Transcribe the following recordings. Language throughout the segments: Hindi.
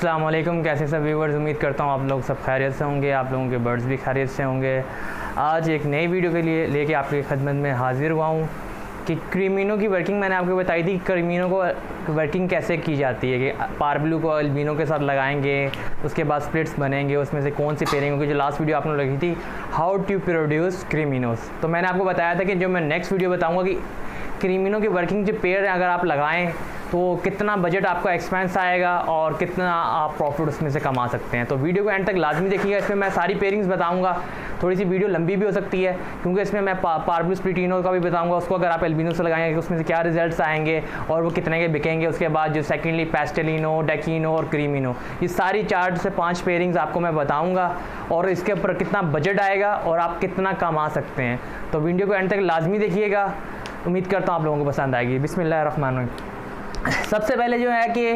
अस्सलाम वालेकुम, कैसे सब व्यूवर्स। उम्मीद करता हूँ आप लोग सब खैरियत से होंगे, आप लोगों के बर्ड्स भी खैरियत से होंगे। आज एक नई वीडियो के लिए लेके आपकी खिदमत में हाजिर हुआ हूँ कि क्रीमिनो की वर्किंग मैंने आपको बताई थी। क्रीमिनो को वर्किंग कैसे की जाती है कि पारब्लू को अल्बिनो के साथ लगाएंगे, उसके बाद स्प्लिट्स बनेंगे, उसमें से कौन सी पेयरिंग होगी। जो लास्ट वीडियो आपने लगी थी हाउ टू प्रोड्यूस क्रीमिनोस, तो मैंने आपको बताया था कि जो मैं नेक्स्ट वीडियो बताऊँगा कि क्रीमिनो की वर्किंग जो पेयर अगर आप लगाएं तो कितना बजट आपका एक्सपेंस आएगा और कितना आप प्रॉफिट उसमें से कमा सकते हैं। तो वीडियो को एंड तक लाजमी देखिएगा, इसमें मैं सारी पेयरिंग्स बताऊंगा। थोड़ी सी वीडियो लंबी भी हो सकती है क्योंकि इसमें मैं पारब्लू स्प्लिटिनो का भी बताऊंगा, उसको अगर आप एल्बिनो से लगाएंगे उसमें से क्या रिजल्ट्स आएंगे और वो कितने के बिकेंगे। उसके बाद जो सेकेंडली पेस्टेलिनो, डेकिनो और क्रीमिनो, ये सारी 4 से 5 पेयरिंग्स आपको मैं बताऊँगा और इसके ऊपर कितना बजट आएगा और आप कितना कमा सकते हैं। तो वीडियो को एंड तक लाजमी देखिएगा, उम्मीद करता हूँ आप लोगों को पसंद आएगी। बिस्मिल्लाहिर्रहमानिर्रहीम। सबसे पहले जो है कि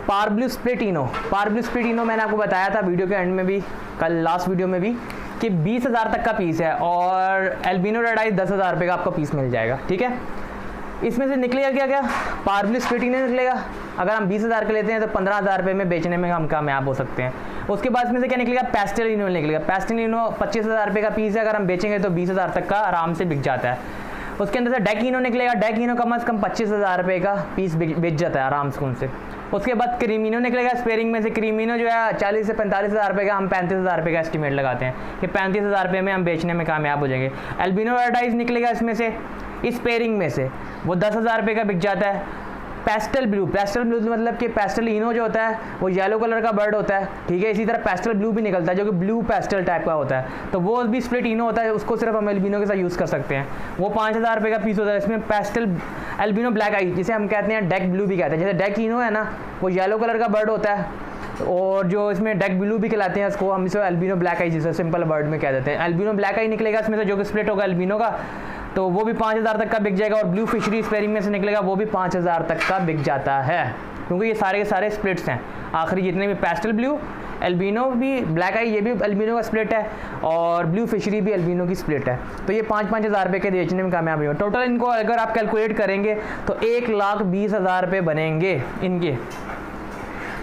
पारब्लू स्प्लिटिनो मैंने आपको बताया था वीडियो के एंड में भी, कल लास्ट वीडियो में भी, कि 20,000 तक का पीस है और एल्बिनो रेड आई 10,000 रुपये का आपको पीस मिल जाएगा। ठीक है, इसमें से निकलेगा क्या क्या, पारब्लू स्प्लिटिनो निकलेगा। अगर हम 20,000 के लेते हैं तो 15,000 रुपये में बेचने में हम कामयाब हो सकते हैं। उसके बाद इसमें से क्या निकलेगा, पेस्टेलिनो निकलेगा। पेस्टेलिनो 25,000 रुपये का पीस है, अगर हम बेचेंगे तो 20,000 तक का आराम से बिक जाता है। उसके अंदर से डेकिनो निकलेगा। डेकिनो कम से कम 25,000 रुपये का पीस बेच जाता है आराम से उनसे। उसके बाद क्रीमिनो निकलेगा। स्पेयरिंग में से क्रीमिनो जो है 40 से 45,000 रुपये का, हम 35,000 रुपये का एस्टिमेट लगाते हैं कि 35,000 रुपये में हम बेचने में कामयाब हो जाएंगे। एल्बिनो रेड निकलेगा इसमें से, इस पेयरिंग में से वो 10,000 रुपये का बिक जाता है। पेस्टल ब्लू मतलब कि पेस्टेलिनो जो होता है वो येलो कलर का बर्ड होता है। ठीक है, इसी तरह पेस्टल ब्लू भी निकलता है जो कि ब्लू पेस्टल टाइप का होता है, तो वो भी स्प्लिटिनो होता है, उसको सिर्फ हम एल्बिनो के साथ यूज़ कर सकते हैं। वो 5,000 रुपये का पीस होता है। इसमें पेस्टल एल्बिनो ब्लैक आई, जिसे हम कहते हैं डेक ब्लू भी कहते हैं। जैसे डेकिनो है ना, वो येलो कलर का बर्ड होता है और जो इसमें डेक ब्लू भी कहलाते हैं, इसको हम इसे एल्बिनो ब्लैक आई जिसे सिंपल बर्ड में कह देते हैं। एल्बिनो ब्लैक आई निकलेगा इसमें से, जो कि स्प्लिट होगा एल्बिनो का, तो वो भी 5,000 तक का बिक जाएगा। और ब्लू फिशरी स्पेयरिंग में से निकलेगा, वो भी 5,000 तक का बिक जाता है क्योंकि ये सारे के सारे स्प्लिट्स हैं। आखिरी जितने भी पेस्टल ब्लू, एल्बिनो भी ब्लैक आई, ये भी एल्बिनो का स्प्लिट है और ब्लू फिशरी भी एल्बिनो की स्प्लिट है। तो ये 5,000 रुपये के बेचने में कामयाब हुए। टोटल इनको अगर आप कैलकुलेट करेंगे तो 1,20,000 रुपये बनेंगे इनके।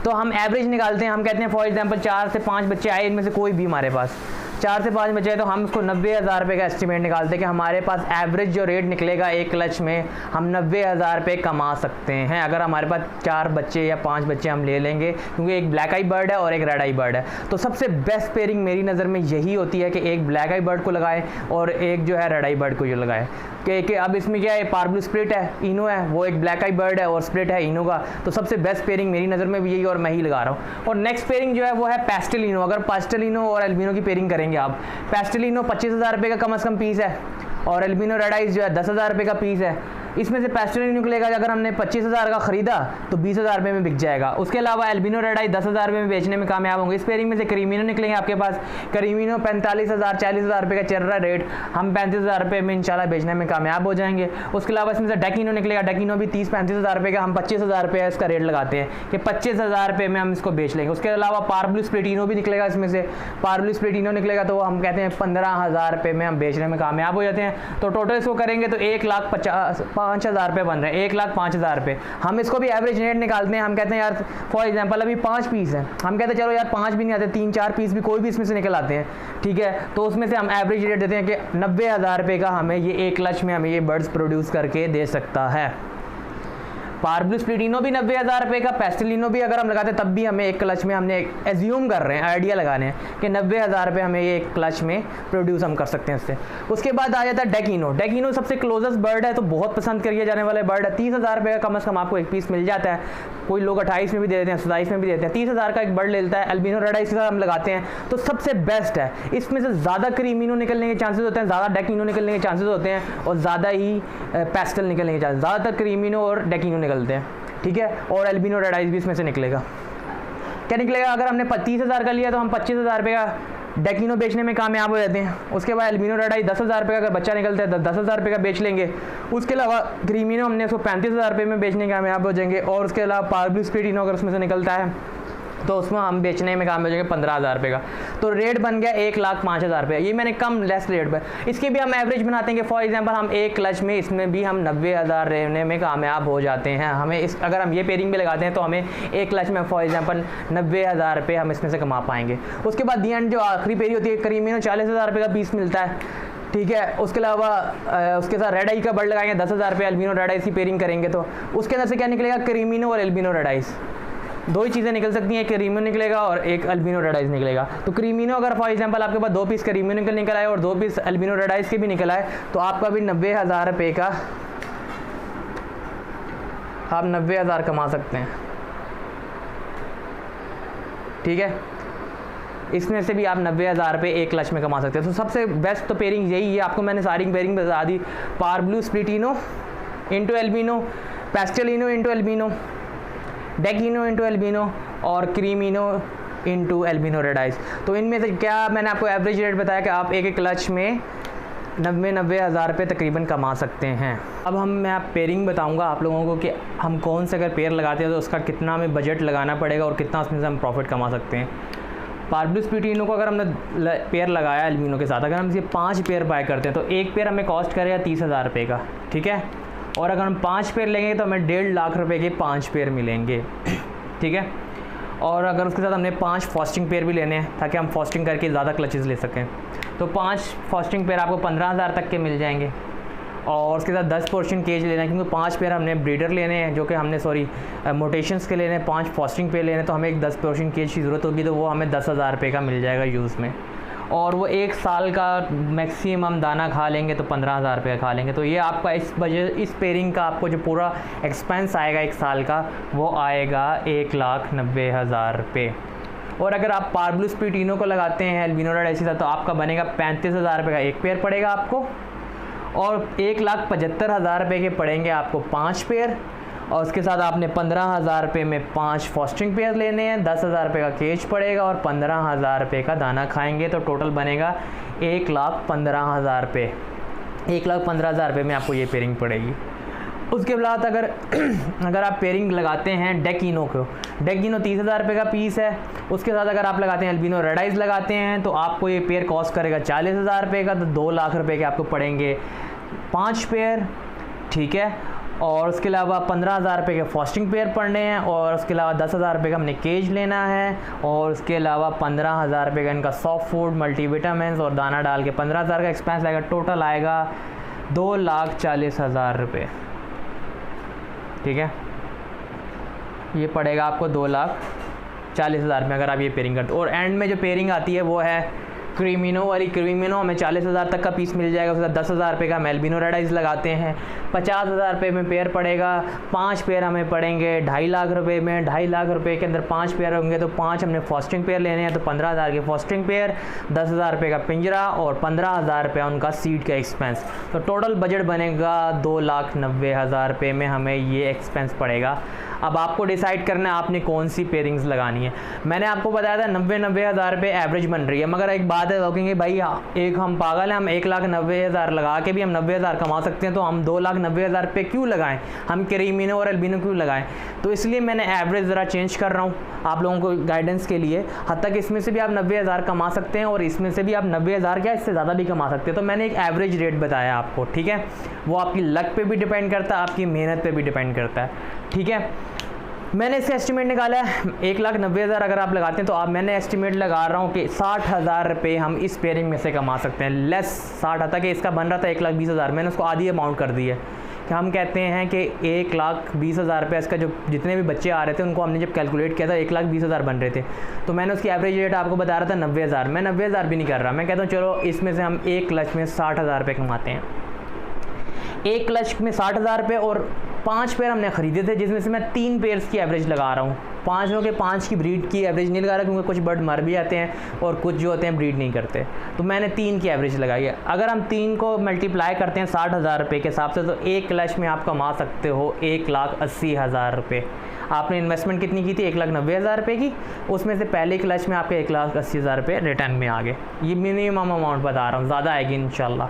तो हम एवरेज निकालते हैं, हम कहते हैं फॉर एग्जांपल 4 से 5 बच्चे आए, इनमें से कोई भी हमारे पास 4 से 5 बच्चे हैं, तो हम उसको 90,000 रुपये का एस्टिमेट निकालते हैं कि हमारे पास एवरेज जो रेट निकलेगा एक क्लच में हम 90,000 रुपये कमा सकते हैं अगर हमारे पास 4 बच्चे या 5 बच्चे हम ले लेंगे, क्योंकि एक ब्लैक आई बर्ड है और एक रेड आई बर्ड है। तो सबसे बेस्ट पेयरिंग मेरी नज़र में यही होती है कि एक ब्लैक आई बर्ड को लगाएं और एक जो है रेड आई बर्ड को जो लगाएं। कि अब इसमें क्या है, पारब्लू स्प्लिट है, इनो है, वो एक ब्लैक आई बर्ड है और स्प्लिट है इनो का। तो सबसे बेस्ट पेयरिंग मेरी नज़र में भी यही और मैं ही लगा रहा हूँ। और नेक्स्ट पेयरिंग जो है वो है पेस्टेलिनो। अगर पेस्टेलिनो और एल्बिनो की पेयरिंग करेंगे आप, पेस्टेलिनो 25,000 रुपये का कम से कम पीस है और एल्बिनो रेड आइज जो है 10,000 रुपये का पीस है। इसमें से पेस्टेलिनो निकलेगा, अगर हमने 25,000 का खरीदा तो 20,000 रुपये में बिक जाएगा। उसके अलावा एल्बिनो रेड आई 10,000 रुपये में बेचने में कामयाब होंगे। इस पेयरिंग में से क्रीमिनो निकलेंगे आपके पास। क्रीमिनो 45,000 40,000 रुपये का चल रहा है रेट, हम 35,000 रुपये में इंशाल्लाह बेचने में कामयाब हो जाएंगे। उसके अलावा इसमें से डेकिनो निकलेगा। डेकिनो भी 30-35,000 रुपये का, हम 25,000 रुपये इसका रेट लगाते हैं कि 25,000 रुपये में हम इसको बेच लेंगे। उसके अलावा पारब्लू स्प्लिटिनो भी निकलेगा इसमें से। पारब्लू स्प्लिटिनो निकलेगा तो हम कहते हैं 15,000 रुपये में हम बेचने में कामयाब हो जाते हैं। तो टोटल इसको करेंगे तो 1,05,000 रुपये बन रहे हैं, 1,05,000 रुपये। हम इसको भी एवरेज रेट निकालते हैं, हम कहते हैं यार फॉर एग्जांपल अभी 5 पीस हैं, हम कहते हैं चलो यार 5 भी नहीं आते, 3-4 पीस भी कोई भी इसमें से निकल आते हैं। ठीक है, तो उसमें से हम एवरेज रेट देते हैं कि 90,000 रुपये का हमें ये एक क्लच में हमें ये बर्ड्स प्रोड्यूस करके दे सकता है। पारब्लू स्प्लिटिनो भी 90,000 रुपये का, पेस्टेलिनो भी अगर हम लगाते हैं तब भी हमें एक क्लच में, हमने एज्यूम कर रहे हैं, आइडिया लगाने हैं कि 90,000 रुपये हमें ये एक क्लच में प्रोड्यूस हम कर सकते हैं इससे। उसके बाद आ जाता है डेकिनो। डेकिनो सबसे क्लोजेस्ट बर्ड है, तो बहुत पसंद किया जाने वाला बर्ड है। 30,000 रुपये का कम से कम आपको एक पीस मिल जाता है। कोई लोग 28 में भी दे देते हैं, 27 में भी देते हैं। 30,000 का एक बर्ड ले लेता है। एल्बिनो रेड आई के साथ हम लगाते हैं तो सबसे बेस्ट है। इसमें से ज़्यादा क्रीमिनो निकलने के चांसेस होते हैं, ज़्यादा डेकिनो निकलने के चांसेस होते हैं और ज़्यादा ही पेस्टल निकलने के चांसेस, ज़्यादातर क्रीमिनो और डेकिनो निकलते हैं। ठीक है, और एल्बिनो रेड आइज भी इसमें से निकलेगा। क्या निकलेगा, अगर हमने 30,000 का लिया तो हम 25,000 रुपये का डेकिनो बेचने में कामयाब हो जाते हैं। उसके बाद एल्बिनो रेड आई 10,000 रुपये का अगर बच्चा निकलता है 10,000 रुपये का बेच लेंगे। उसके अलावा क्रीमिनो हमने उसको 35,000 रुपये में बेचने कामयाब हो जाएंगे। और उसके अलावा पारब्लू स्प्लिटिनो अगर उसमें से निकलता है तो उसमें हम बेचने में कामयाब हो जाएंगे 15,000 रुपये का। तो रेट बन गया 1,05,000 रुपये। ये मैंने कम लेस रेट पर, इसके भी हम एवरेज बनाते हैं कि फॉर एग्जांपल हम एक क्लच में इसमें भी हम 90,000 रहने में कामयाब हो जाते हैं। हमें इस अगर हम ये पेयरिंग भी लगाते हैं तो हमें एक क्लच में फॉर एग्जांपल 90,000 रुपये हम इसमें से कमा पाएंगे। उसके बाद दी एंड जो आखिरी पेयरिंग होती है क्रीमिनो 40,000 रुपये का पीस मिलता है, ठीक है। उसके अलावा उसके साथ रेड आई का बर्ड लगाएंगे 10,000 रुपये, अल्बिनो रेड आइस की पेयरिंग करेंगे तो उसके अंदर से क्या निकलेगा, क्रीमिनो और अल्बिनो रेड आइस, दो ही चीज़ें निकल सकती हैं, एक क्रीमिनो निकलेगा और एक अल्बिनो रेड आइस निकलेगा। तो क्रीमिनो अगर फॉर एग्जांपल आपके पास 2 पीस क्रीमिनो के निकल आए और 2 पीस अल्बिनो रेड आइस के भी निकल आए तो आपका भी 90,000 रुपये का आप 90,000 कमा सकते हैं, ठीक है। इसमें से भी आप 90,000 रुपये एक क्लच में कमा सकते हैं। तो सबसे बेस्ट तो पेयरिंग यही है, आपको मैंने सारी पेयरिंग बता दी। पार blue splitino into albino, pastelino into albino, dekino into albino और creamino into albino red ice. तो इनमें से क्या मैंने आपको एवरेज रेट बताया कि आप एक एक क्लच में 90,000 रुपये तकरीबन कमा सकते हैं। अब मैं आप पेयरिंग बताऊंगा आप लोगों को कि हम कौन से अगर पेयर लगाते हैं तो उसका कितना हमें बजट लगाना पड़ेगा और कितना उसमें से हम प्रॉफिट कमा सकते हैं। पार्ब्लू स्प्लिटिनो को अगर हमने पेयर लगाया एल्बिनो के साथ, अगर हम इसे 5 पेयर बाय करते हैं तो एक पेयर हमें कॉस्ट करेगा 30,000 रुपये का, ठीक है। और अगर हम 5 पेयर लेंगे तो हमें 1.5 लाख रुपए के 5 पेयर मिलेंगे, ठीक है। और अगर उसके साथ हमने 5 फास्टिंग पेयर भी लेने हैं ताकि हम फास्टिंग करके ज़्यादा क्लचेस ले सकें तो 5 फास्टिंग पेयर आपको 15,000 तक के मिल जाएंगे। और उसके साथ 10 पोर्शन केज लेना है क्योंकि 5 पेयर हमने ब्रीडर लेने हैं जो कि हमने मोटेशंस के लेने हैं, 5 फास्टिंग पेयर लेने तो हमें एक 10 पोर्शन केज की ज़रूरत होगी, तो वो हमें 10,000 रुपये का मिल जाएगा यूज़ में। और वो 1 साल का मैक्सिमम दाना खा लेंगे तो 15,000 रुपये खा लेंगे। तो ये आपका इस पेयरिंग का आपको जो पूरा एक्सपेंस आएगा 1 साल का वो आएगा 1,90,000 रुपये। और अगर आप पार्ब्लू स्प्लिटिनो को लगाते हैं एल्बिनो रेड आइस तो आपका बनेगा 35,000 रुपये का एक पेयर पड़ेगा आपको, और 1,75,000 रुपये के पड़ेंगे आपको 5 पेयर। और उसके साथ आपने 15,000 रुपये में 5 फास्टिंग पेयर लेने हैं, 10,000 रुपये का केज पड़ेगा और 15,000 रुपये का दाना खाएंगे तो टोटल बनेगा 1,15,000 रुपये। 1,15,000 रुपये में आपको ये पेयरिंग पड़ेगी। उसके बाद अगर आप पेयरिंग लगाते हैं डेकिनो को, डेकिनो 30,000 रुपये का पीस है। उसके साथ अगर आप लगाते हैं एल्बिनो रेड आइस लगाते हैं तो आपको ये पेयर कॉस्ट करेगा 40,000 रुपये का, तो 2 लाख रुपये के आपको पड़ेंगे 5 पेयर, ठीक है। और उसके अलावा 15,000 रुपये के फास्टिंग पेयर पड़ने हैं और उसके अलावा 10,000 रुपये का हमने केज लेना है और उसके अलावा 15,000 रुपये का इनका सॉफ्ट फूड, मल्टीविटामिन्स और दाना डाल के 15,000 का एक्सपेंस आएगा। टोटल आएगा 2,40,000 रुपये, ठीक है। ये पड़ेगा आपको 2,40,000 में अगर आप ये पेयरिंग करते हो। और एंड में जो पेयरिंग आती है वो है क्रीमिनो वाली। क्रीमिनो हमें 40,000 तक का पीस मिल जाएगा, उसके साथ 10,000 रुपये का हम एल्बिनो रेड आइस लगाते हैं, 50,000 रुपये में पेयर पड़ेगा। 5 पेयर हमें पड़ेंगे 2.5 लाख रुपये में। 2.5 लाख रुपये के अंदर 5 पेयर होंगे तो 5 हमने फास्टिंग पेयर लेने हैं तो 15,000 के फास्टिंग पेयर, 10,000 रुपये का पिंजरा और 15,000 रुपये उनका सीड का एक्सपेंस। तो टोटल बजट बनेगा 2,90,000 रुपये में हमें ये एक्सपेंस पड़ेगा। अब आपको डिसाइड करना है आपने कौन सी पेयरिंग्स लगानी है। मैंने आपको बताया था 90,000 रुपये एवरेज बन रही है, मगर एक बात है कहेंगे भाई एक हम पागल हैं, हम 1,90,000 लगा के भी हम 90,000 कमा सकते हैं तो हम 2,90,000 रुपये क्यों लगाएं, हम क्रीमिनो और एल्बिनो क्यों लगाएं। तो इसलिए मैंने एवरेज ज़रा चेंज कर रहा हूँ आप लोगों को गाइडेंस के लिए। हद तक इसमें से भी आप 90,000 कमा सकते हैं और इसमें से भी आप 90,000 क्या इससे ज़्यादा भी कमा सकते हैं। तो मैंने एक एवरेज रेट बताया आपको, ठीक है। वो आपकी लक पे भी डिपेंड करता है, आपकी मेहनत पे भी डिपेंड करता है, ठीक है। मैंने इसका एस्टिमेट निकाला है 1,90,000 अगर आप लगाते हैं तो आप मैंने एस्टिमेट लगा रहा हूँ कि 60,000 रुपये हम इस पेयरिंग में से कमा सकते हैं। लेस 60 था कि इसका बन रहा था 1,20,000, मैंने उसको आधी अमाउंट कर दी है कि हम कहते हैं कि 1,20,000 रुपये इसका जो जितने भी बच्चे आ रहे थे उनको हमने जब कैलकुलेट किया था 1,20,000 बन रहे थे तो मैंने उसकी एवरेज रेट आपको बता रहा था 90,000। मैं 90,000 भी नहीं कर रहा, मैं कहता हूँ चलो इसमें से हम एक क्लच में 60,000 रुपये कमाते हैं। एक क्लच में 60,000 रुपये और 5 पेयर हमने ख़रीदे थे जिसमें से मैं 3 पेयर्स की एवरेज लगा रहा हूँ। 5 हो के 5 की ब्रीड की एवरेज नहीं लगा रहा क्योंकि कुछ बर्ड मर भी जाते हैं और कुछ जो होते हैं ब्रीड नहीं करते, तो मैंने 3 की एवरेज लगाई है। अगर हम 3 को मल्टीप्लाई करते हैं 60,000 रुपये के हिसाब से तो एक क्लच में आप कमा सकते हो 1,80,000 रुपये। आपने इन्वेस्टमेंट कितनी की थी 1,90,000 रुपये की, उसमें से पहले क्लच में आपके 1,80,000 रुपये रिटर्न में आ गए। ये मिनिमम अमाउंट बता रहा हूँ, ज़्यादा आएगी इंशाल्लाह।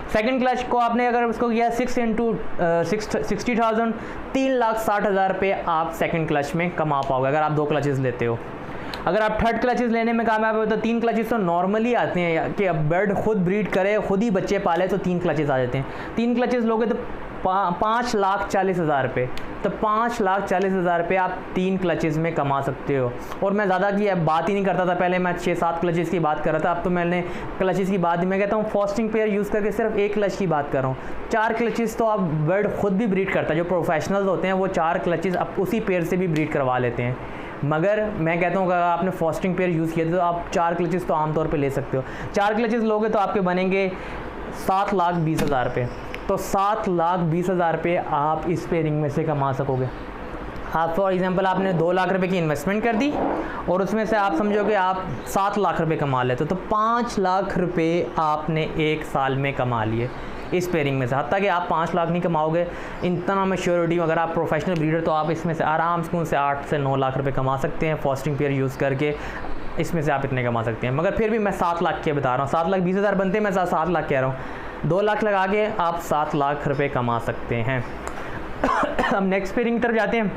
सेकंड क्लच को आपने अगर उसको किया 6 × 60,000 3,60,000 रुपये आप सेकंड क्लच में कमा पाओगे अगर आप 2 क्लचेस लेते हो। अगर आप थर्ड क्लचेस लेने में कामयाब हो तो 3 क्लचेस तो नॉर्मली आते हैं कि अब बर्ड खुद ब्रीड करे, खुद ही बच्चे पाले तो 3 क्लचेस आ जाते हैं। 3 क्लचेस लोगे तो 5,40,000 रुपये, तो 5,40,000 रुपये आप 3 क्लचेस में कमा सकते हो। और मैं ज़्यादा की बात ही नहीं करता था, पहले मैं 6-7 क्लचेस की बात कर रहा था, अब तो मैंने क्लचेस की बात मैं कहता हूँ फास्टिंग पेयर यूज़ करके सिर्फ 1 क्लच की बात कर रहा हूँ। 4 क्लचेस तो आप बर्ड खुद भी ब्रीड करता है, जो प्रोफेशनल्स होते हैं वो 4 क्लचेस अब उसी पेयर से भी ब्रीड करवा लेते हैं। मगर मैं कहता हूँ अगर आपने फास्टिंग पेयर यूज़ किया तो आप 4 क्लचेस तो आमतौर पे ले सकते हो। 4 क्लचेस लोगे तो आपके बनेंगे 7,20,000 रुपये। तो 7,20,000 रुपये आप इस पेयरिंग में से कमा सकोगे। आप फॉर एग्जांपल आपने 2 लाख रुपए की इन्वेस्टमेंट कर दी और उसमें से आप समझोगे आप 7 लाख रुपए कमा लेते तो 5 लाख रुपए आपने 1 साल में कमा लिए इस पेयरिंग में से। हत्ता कि आप 5 लाख नहीं कमाओगे, इतना मैच्योरिटी अगर आप प्रोफेशनल ब्रीडर तो आप इसमें से आराम से 8 से 9 लाख रुपए कमा सकते हैं फास्टिंग पेयर यूज़ करके। इसमें से आप इतने कमा सकते हैं। मगर फिर भी मैं 7 लाख के बता रहा हूँ, 7,20,000 बनते हैं, मैं 7 लाख कह रहा हूँ। 2 लाख लगा के आप 7 लाख रुपए कमा सकते हैं। अब नेक्स्ट पेयरिंग की तरफ जाते हैं।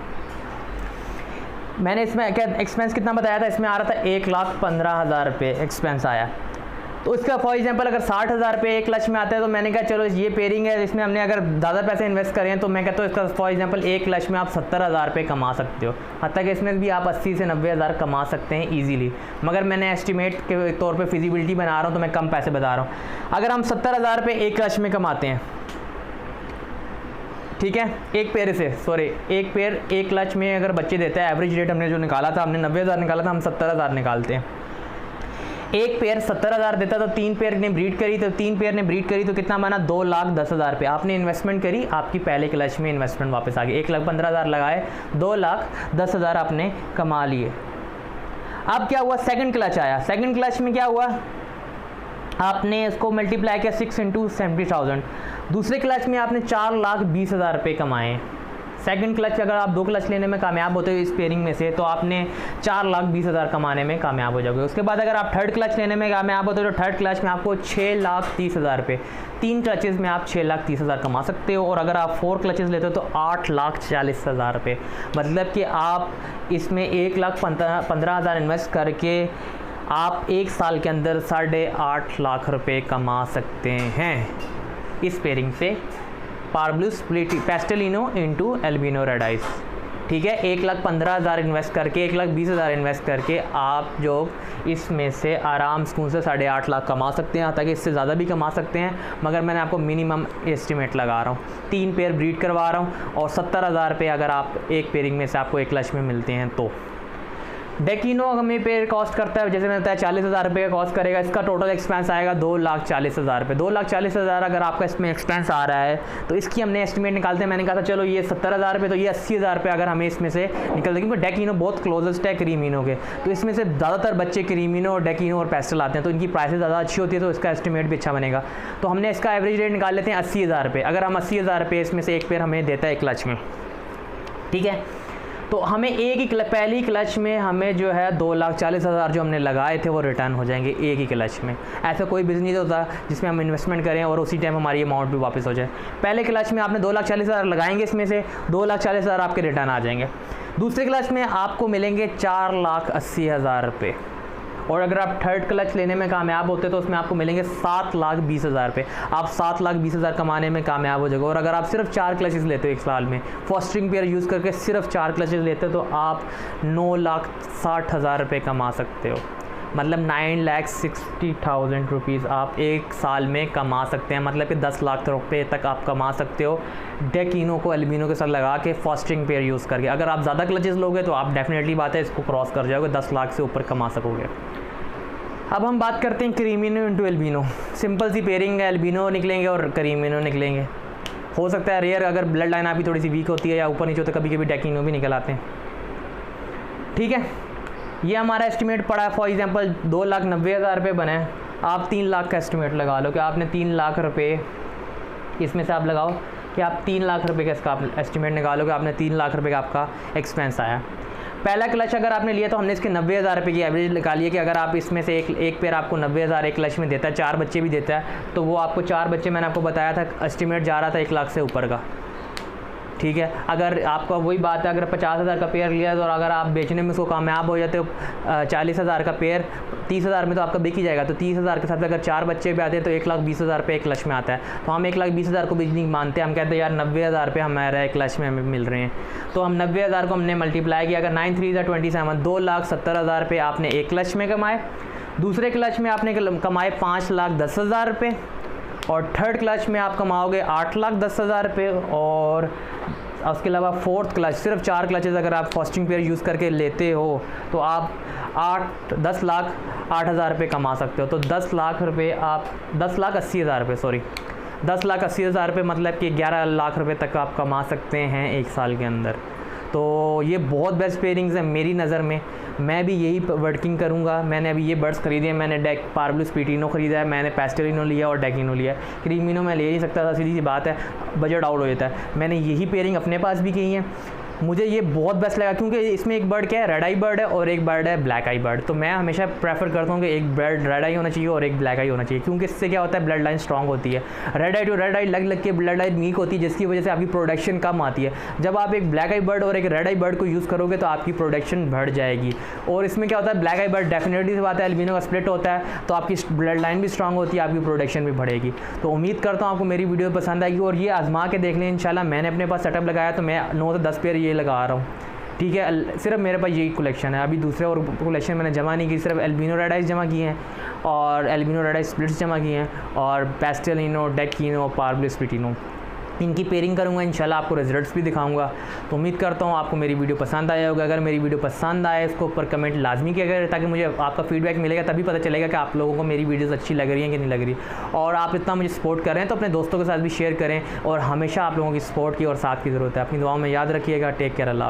मैंने इसमें क्या एक्सपेंस कितना बताया था, इसमें आ रहा था 1,15,000 रुपये एक्सपेंस आया। तो इसका फॉर एग्जांपल अगर 60,000 रुपये 1 क्लच में आता है तो मैंने कहा चलो ये पेयरिंग है, इसमें हमने अगर ज़्यादा पैसे इन्वेस्ट करें तो मैं कहता हूँ इसका फॉर एग्जांपल 1 क्लच में आप 70,000 रुपये कमा सकते हो। हत्ता कि इसमें भी आप 80 से 90,000 कमा सकते हैं ईजीली। मगर मैंने एस्टिमेट के तौर पर फिजिबिलिटी बना रहा हूँ तो मैं कम पैसे बता रहा हूँ। अगर हम 70,000 रुपये 1 क्लच में कमाते हैं, ठीक है, एक पेयर से एक पेयर 1 क्लच में अगर बच्चे देता है, एवरेज रेट हमने जो निकाला था, हमने 90,000 निकाला था, हम 70,000 निकालते हैं। एक पेयर 70,000 देता तो 3 पेयर ने ब्रीड करी तो कितना बना 2,10,000 रुपये। आपने इन्वेस्टमेंट करी, आपकी पहले क्लच में इन्वेस्टमेंट वापस आ गई। 1,15,000 लगाए, 2,10,000 आपने कमा लिए। अब क्या हुआ, सेकंड क्लच आया। सेकंड क्लच में क्या हुआ, आपने इसको मल्टीप्लाई किया 6 × 70,000। दूसरे क्लच में आपने 4,20,000 रुपये कमाए। सेकंड क्लच अगर आप 2 क्लच लेने में कामयाब होते हो इस पेयरिंग में से तो आपने 4,20,000 कमाने में कामयाब हो जाओगे। उसके बाद अगर आप थर्ड क्लच लेने में कामयाब होते हो तो थर्ड क्लच में आपको 6,30,000 रुपये, 3 क्लचेज़ में आप 6,30,000 कमा सकते हो। और अगर आप 4 क्लचेज़ लेते हो तो 8,40,000 रुपये। मतलब कि आप इसमें 1,15,000 इन्वेस्ट करके आप 1 साल के अंदर 8.5 लाख रुपये कमा सकते हैं इस पेयरिंग से। पार्ब्लूस पेस्टेलिनो इंटू एल्बिनो रेड आइस, ठीक है। 1,15,000 इन्वेस्ट करके 1,20,000 इन्वेस्ट करके आप जो इसमें से आराम से 8.5 लाख कमा सकते हैं, ताकि इससे ज़्यादा भी कमा सकते हैं। मगर मैंने आपको मिनिमम एस्टिमेट लगा रहा हूँ, 3 पेयर ब्रीड करवा रहा हूँ और 70,000 रुपये अगर आप एक पेयरिंग में से आपको 1 क्लच में मिलते हैं तो। डेकिनो हमें पेयर कॉस्ट करता है, जैसे मैंने बताया 40,000 रुपये का कॉस्ट करेगा। इसका टोटल एक्सपेंस आएगा 2,40,000 रुपये। 2,40,000 अगर आपका इसमें एक्सपेंस आ रहा है तो इसकी हमने एस्टिमेट निकालते हैं। मैंने कहा था चलो ये 70,000 रुपये, तो ये 80,000 रुपये अगर हमें इसमें से निकलते हैं, क्योंकि डेकिनो बहुत क्लोजेस्ट है क्रीमिनो के, तो इसमें से ज़्यादातर बच्चे क्रीमिनो और डेकिनो और पेस्टल आते हैं, तो इनकी प्राइसेस ज़्यादा अच्छी होती है, तो इसका एस्टिमेट भी अच्छा बनेगा। तो हमने इसका एवरेज रेट निकाल लेते हैं 80,000 रुपये। अगर हम 80,000 रुपये इसमें से एक पेयर हमें देता है 1 क्लच में, ठीक है, तो हमें पहली क्लच में हमें जो है 2,40,000 जो हमने लगाए थे वो रिटर्न हो जाएंगे एक ही क्लच में। ऐसा कोई बिजनेस होता जिसमें हम इन्वेस्टमेंट करें और उसी टाइम हमारी अमाउंट भी वापस हो जाए। पहले क्लच में आपने 2,40,000 लगाएंगे, इसमें से 2,40,000 आपके रिटर्न आ जाएंगे। दूसरे क्लच में आपको मिलेंगे 4,80,000 रुपये। और अगर आप थर्ड क्लच लेने में कामयाब होते तो उसमें आपको मिलेंगे 7,20,000 रुपये। आप 7,20,000 कमाने में कामयाब हो जाएगा। और अगर आप सिर्फ 4 क्लचेस लेते हो 1 साल में, फॉस्टरिंग पेयर यूज़ करके सिर्फ 4 क्लचेस लेते हो तो आप 9,60,000 रुपये कमा सकते हो। मतलब 9,60,000 रुपीज़ आप 1 साल में कमा सकते हैं। मतलब कि 10 लाख रुपये तक आप कमा सकते हो डेकिनो को एल्बिनो के साथ लगा के फॉस्टरिंग पेयर यूज़ करके। अगर आप ज़्यादा क्लचेस लोगे तो आप डेफिनेटली बात है इसको क्रॉस कर जाओगे, 10 लाख से ऊपर कमा सकोगे। अब हम बात करते हैं क्रीमिनो इंटू एल्बिनो। सिंपल सी पेयरिंग है, एल्बिनो निकलेंगे और क्रीमिनो निकलेंगे। हो सकता है रेयर अगर ब्लड लाइन आपकी थोड़ी सी वीक होती है या ऊपर नीचे होता है, कभी कभी डेकिनो भी निकल आते हैं, ठीक है। ये हमारा एस्टिमेट पड़ा है, फॉर एग्जांपल 2,90,000 रुपये बने हैं। आप 3 लाख का एस्टिमेट लगा लो कि आपने 3 लाख रुपये इसमें से आप लगाओ कि आप 3 लाख रुपये का इसका एस्टिमेट निकालो कि आपने 3 लाख रुपये का आपका एक्सपेंस आया। पहला क्लच अगर आपने लिया तो हमने इसके 90,000 रुपये की एवरेज निकाली है कि अगर आप इसमें से एक पेयर आपको 90,000 एक क्लच में देता है, 4 बच्चे भी देता है, तो वो आपको 4 बच्चे मैंने आपको बताया था एस्टिमेट जा रहा था 1 लाख से ऊपर का, ठीक है। अगर आपका वही बात है, अगर 50,000 का पेयर लिया तो अगर आप बेचने में उसको कामयाब हो जाते हो 40,000 का पेयर 30,000 में तो आपका बिक ही जाएगा। तो 30,000 के साथ अगर 4 बच्चे भी आते हैं तो 1,20,000 रुपये 1 लक्ष में आता है। तो हम 1,20,000 को बिजनेस मानते हैं, हम कहते हैं यार 90,000 रुपये हमारा 1 लक्ष में हमें मिल रहे हैं। तो हम 90,000 को हमने मल्टीप्लाई किया, अगर 9 3 27 2,70,000 रुपये आपने 1 लक्ष में कमाए। दूसरे क्लच में आपने कमाए 5,10,000 रुपये और थर्ड क्लच में आप कमाओगे 8,10,000 रुपये। और उसके अलावा फोर्थ क्लच, सिर्फ 4 क्लचेस अगर आप फर्स्टिंग पेयर यूज़ करके लेते हो तो आप 10,08,000 रुपये कमा सकते हो। तो 10 लाख रुपये आप 10,80,000 रुपये 10,80,000 रुपये मतलब कि 11 लाख रुपये तक आप कमा सकते हैं 1 साल के अंदर। तो ये बहुत बेस्ट पेयरिंग्स है मेरी नज़र में। मैं भी यही वर्किंग करूँगा। मैंने अभी ये बर्ड्स खरीदे हैं, मैंने डेक पार्बलू स्पीटिनो ख़रीदा है, मैंने पेस्टेलिनो लिया और डेकिनो लिया है। क्रीमिनो मैं ले नहीं सकता था, सीधी सी बात है, बजट आउट हो जाता है। मैंने यही पेयरिंग अपने पास भी की है। मुझे ये बहुत बेस्ट लगा क्योंकि इसमें एक बर्ड क्या है, रेड आई बर्ड है और एक बर्ड है ब्लैक आई बर्ड। तो मैं हमेशा प्रेफर करता हूँ कि एक बर्ड रेड आई होना चाहिए और एक ब्लैक आई होना चाहिए, क्योंकि इससे क्या होता है ब्लड लाइन स्ट्रांग होती है। रेड आई टू रेड आई लग के ब्लड लाइन वीक होती है, जिसकी वजह से आपकी प्रोडक्शन कम आती है। जब आप एक ब्लैक आई बर्ड और एक रेड आई बर्ड को यूज़ करोगे तो आपकी प्रोडक्शन बढ़ जाएगी। और इसमें क्या होता है, ब्लैक आई बर्ड डेफिनेटली से बात है एल्बिनो का स्प्लिट होता है तो आपकी ब्लड लाइन भी स्ट्रांग होती है, आपकी प्रोडक्शन भी बढ़ेगी। तो उम्मीद करता हूँ आपको मेरी वीडियो पसंद आएगी और ये आजमा के देख लें इंशाल्लाह। मैंने अपने पास सेटअप लगाया तो मैं 9 से 10 पेयर ये लगा रहा हूँ, ठीक है। सिर्फ मेरे पास यही कलेक्शन है, अभी दूसरे और कलेक्शन मैंने जमा नहीं की। सिर्फ एल्बिनो रेड आइज जमा किए हैं और एल्बिनो रेड आइज स्प्लिट्स जमा किए हैं और पेस्टेलिनो, डेकिनो, पार्बलू स्पीटिनो, इनकी पेयरिंग करूँगा इंशाल्लाह। आपको रिजल्ट्स भी दिखाऊंगा। तो उम्मीद करता हूँ आपको मेरी वीडियो पसंद आया होगा। अगर मेरी वीडियो पसंद आए इसको ऊपर कमेंट लाजमी किया करें, ताकि मुझे आपका फीडबैक मिलेगा, तभी पता चलेगा कि आप लोगों को मेरी वीडियोस अच्छी लग रही हैं कि नहीं लग रही। और आप इतना मुझे सपोर्ट कर रहे हैं तो अपने दोस्तों के साथ भी शेयर करें। और हमेशा आप लोगों की सपोर्ट की और साथ की ज़रूरत है। अपनी दुआओं में याद रखिएगा। टेक केयर, अल्लाह।